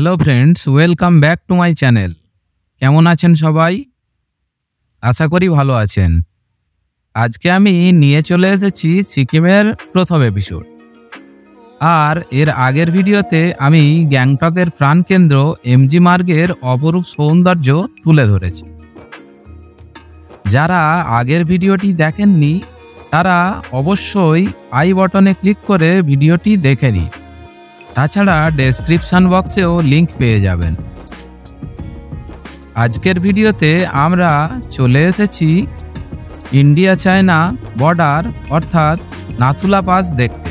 Hello friends, welcome back to my channel. কেমন আছেন সবাই? আশা করি ভালো আছেন। আজকে আমি নিয়ে চলে এসেছি সিকিমের প্রথম এপিসোড। আর এর আগের ভিডিওতে আমি গ্যাংটকের প্রাণকেন্দ্র এমজি মার্গের অপরূপ সৌন্দর্য তুলে ধরেছি। যারা আগের ভিডিওটি দেখেননি তারা অবশ্যই আই বাটনে ক্লিক করে ভিডিওটি দেখে নিন। তাছাড়া ডেসক্রিপশন বক্সেও লিংক পেয়ে যাবেন। আজকের ভিডিওতে আমরা চলে এসেছি ইন্ডিয়া চায়না বর্ডার অর্থাৎ নাথুলা পাস দেখতে।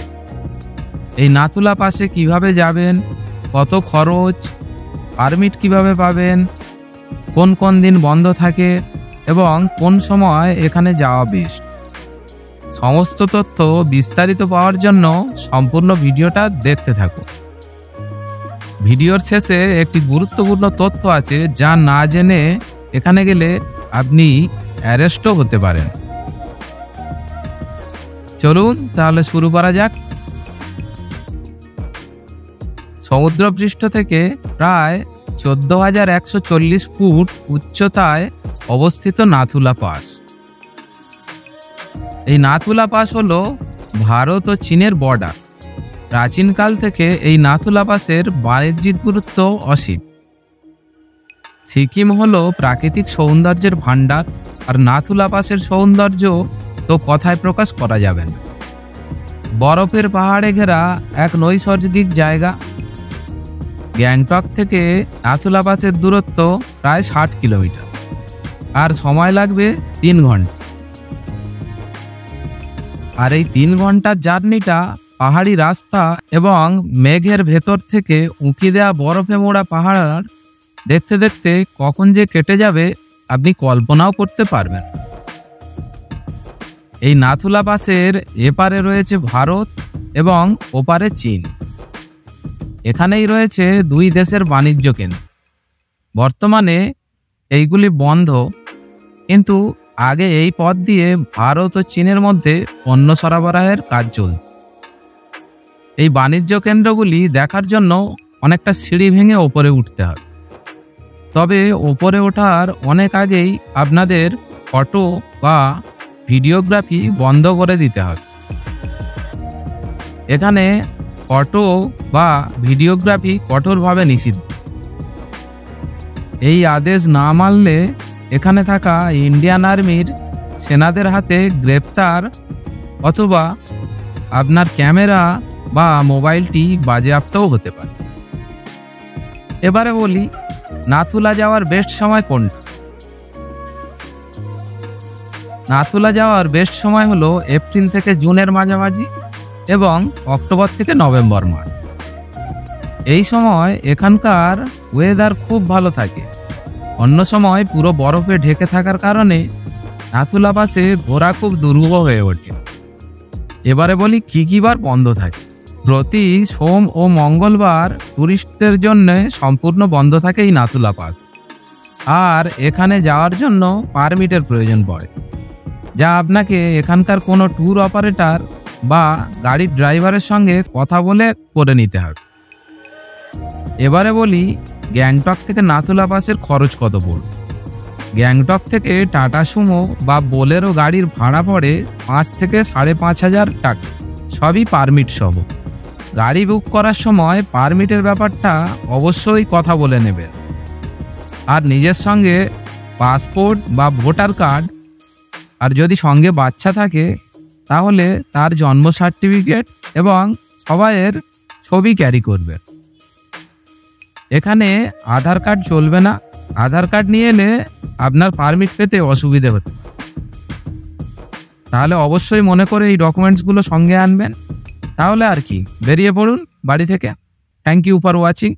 এই নাথুলা পাসে কিভাবে যাবেন, কত খরচ, পারমিট কিভাবে পাবেন, কোন কোন দিন বন্ধ থাকে এবং কোন সময় এখানে যাওয়া বেস্ট, সমস্ত তথ্য বিস্তারিত পাওয়ার জন্য সম্পূর্ণ ভিডিওটা দেখতে থাকুন। ভিডিওর শেষে একটি গুরুত্বপূর্ণ তথ্য আছে যা না জেনে এখানে গেলে আপনি অ্যারেস্টও হতে পারেন। চলুন তাহলে শুরু করা যাক। সমুদ্রপৃষ্ঠ থেকে প্রায় 14,140 ফুট উচ্চতায় অবস্থিত নাথুলা পাস। এই নাথুলা পাস হলো ভারত ও চীনের বর্ডার। প্রাচীনকাল থেকে এই নাথুলা পাসের বাণিজ্যিক গুরুত্ব অসীম। সিকিম হলো প্রাকৃতিক সৌন্দর্যের ভাণ্ডার, আর নাথুলা পাসের সৌন্দর্য তো কথায় প্রকাশ করা যাবে না। বরফের পাহাড়ে ঘেরা এক নৈসর্গিক জায়গা। গ্যাংটক থেকে নাথুলা পাসের দূরত্ব প্রায় 60 কিলোমিটার, আর সময় লাগবে 3 ঘন্টা। আর এই 3 ঘন্টার জার্নিটা পাহাড়ি রাস্তা এবং মেঘের ভেতর থেকে উঁকি দেওয়া বরফে মোড়া পাহাড় দেখতে দেখতে কখন যে কেটে যাবে আপনি কল্পনাও করতে পারবেন। এই নাথুলা পাসের এপারে রয়েছে ভারত এবং ওপারে চীন। এখানেই রয়েছে দুই দেশের বাণিজ্য কেন্দ্র। বর্তমানে এইগুলি বন্ধ, কিন্তু আগে এই পথ দিয়ে ভারত ও চীনের মধ্যে পণ্য সরবরাহের কাজ চলত। এই বাণিজ্য কেন্দ্রগুলি দেখার জন্য অনেকটা সিঁড়ি ভেঙে ওপরে উঠতে হয়। তবে ওপরে ওঠার অনেক আগেই আপনাদের ফটো বা ভিডিওগ্রাফি বন্ধ করে দিতে হবে। এখানে ফটো বা ভিডিওগ্রাফি কঠোরভাবে নিষিদ্ধ। এই আদেশ না মানলে এখানে থাকা ইন্ডিয়ান আর্মির সেনাদের হাতে গ্রেপ্তার অথবা আপনার ক্যামেরা বা মোবাইলটি বাজেয়াপ্তও হতে পারে। এবারে বলি নাথুলা যাওয়ার বেস্ট সময় কোনটা। নাথুলা যাওয়ার বেস্ট সময় হলো এপ্রিল থেকে জুনের মাঝামাঝি এবং অক্টোবর থেকে নভেম্বর মাস। এই সময় এখানকার ওয়েদার খুব ভালো থাকে। অন্য সময় পুরো বরফে ঢেকে থাকার কারণে নাথুলা পাসে ঘোরা খুব দুর্লভ হয়ে ওঠে। এবারে বলি কি কি বার বন্ধ থাকে। প্রতি সোম ও মঙ্গলবার টুরিস্টদের জন্য সম্পূর্ণ বন্ধ থাকে এই নাথুলা পাস। আর এখানে যাওয়ার জন্য পারমিটের প্রয়োজন পড়ে, যা আপনাকে এখানকার কোনো ট্যুর অপারেটর বা গাড়ির ড্রাইভারের সঙ্গে কথা বলে করে নিতে হবে। এবারে বলি গ্যাংটক থেকে নাথুলা পাসের খরচ কত পড়বে। গ্যাংটক থেকে টাটা সুমো বা বোলেরো গাড়ির ভাড়া পড়ে 5 থেকে 5,500 টাকা, সবই পারমিট সহ। গাড়ি বুক করার সময় পারমিটের ব্যাপারটা অবশ্যই কথা বলে নেবেন। আর নিজের সঙ্গে পাসপোর্ট বা ভোটার কার্ড, আর যদি সঙ্গে বাচ্চা থাকে তাহলে তার জন্ম সার্টিফিকেট এবং সবাইয়ের ছবি ক্যারি করবেন। এখানে আধার কার্ড চলবে না। আধার কার্ড নিয়ে এলে আপনার পারমিট পেতে অসুবিধে হতে। তাহলে অবশ্যই মনে করে এই ডকুমেন্টসগুলো সঙ্গে আনবেন। তাহলে আর কি, বেরিয়ে পড়ুন বাড়ি থেকে। Thank you for watching.